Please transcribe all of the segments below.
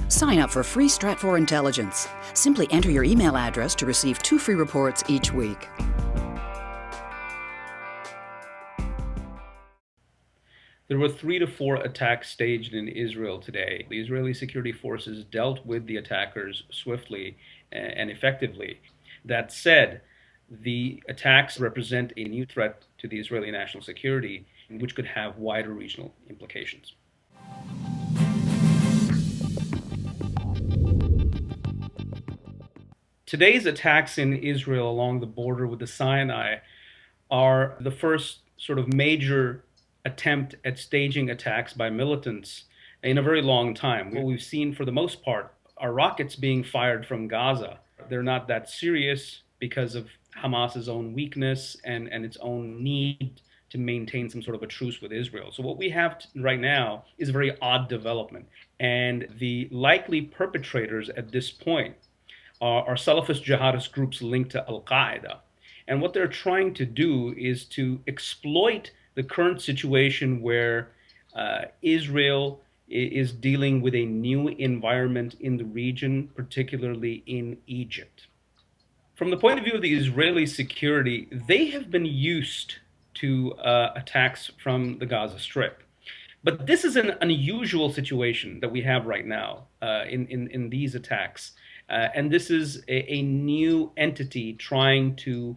Sign up for free Stratfor Intelligence. Simply enter your email address to receive 2 free reports each week. There were 3 to 4 attacks staged in Israel today. The Israeli security forces dealt with the attackers swiftly and effectively. That said, the attacks represent a new threat to the Israeli national security, which could have wider regional implications. Today's attacks in Israel along the border with the Sinai are the first sort of major attempt at staging attacks by militants in a very long time. What we've seen for the most part are rockets being fired from Gaza. They're not that serious because of Hamas's own weakness and its own need to maintain some sort of a truce with Israel. So what we have right now is a very odd development. And the likely perpetrators at this point are Salafist jihadist groups linked to Al-Qaeda. And what they're trying to do is to exploit the current situation where Israel is dealing with a new environment in the region, particularly in Egypt. From the point of view of the Israeli security, they have been used to attacks from the Gaza Strip. But this is an unusual situation that we have right now in these attacks. And this is a new entity trying to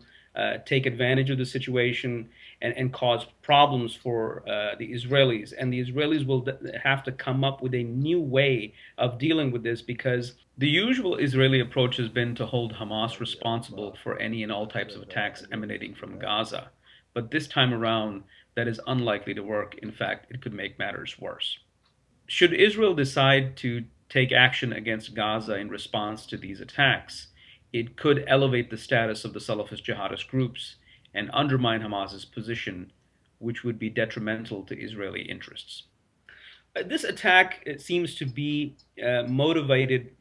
take advantage of the situation and cause problems for the Israelis. And the Israelis will have to come up with a new way of dealing with this, because the usual Israeli approach has been to hold Hamas responsible for any and all types of attacks emanating from Gaza. But this time around, that is unlikely to work. In fact, it could make matters worse. Should Israel decide to take action against Gaza in response to these attacks, it could elevate the status of the Salafist jihadist groups and undermine Hamas's position, which would be detrimental to Israeli interests. This attack seems to be motivated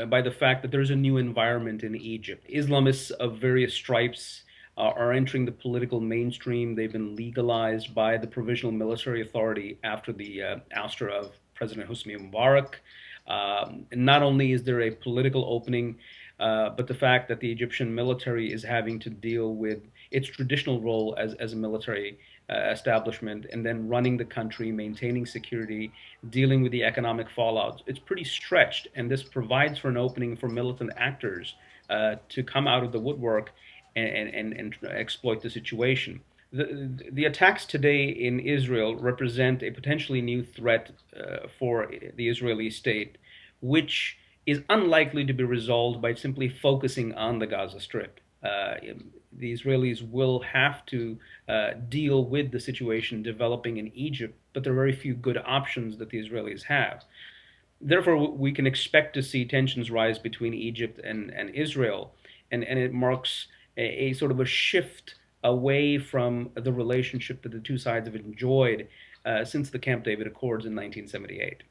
by the fact that there's a new environment in Egypt. Islamists of various stripes are entering the political mainstream. They've been legalized by the Provisional Military Authority after the ouster of President Hosni Mubarak. And not only is there a political opening, but the fact that the Egyptian military is having to deal with its traditional role as a military establishment, and then running the country, maintaining security, dealing with the economic fallout, it's pretty stretched. And this provides for an opening for militant actors to come out of the woodwork and exploit the situation. The attacks today in Israel represent a potentially new threat for the Israeli state, which is unlikely to be resolved by simply focusing on the Gaza Strip. The Israelis will have to deal with the situation developing in Egypt, but there are very few good options that the Israelis have. Therefore, we can expect to see tensions rise between Egypt and Israel, and it marks a sort of a shift away from the relationship that the two sides have enjoyed since the Camp David Accords in 1978.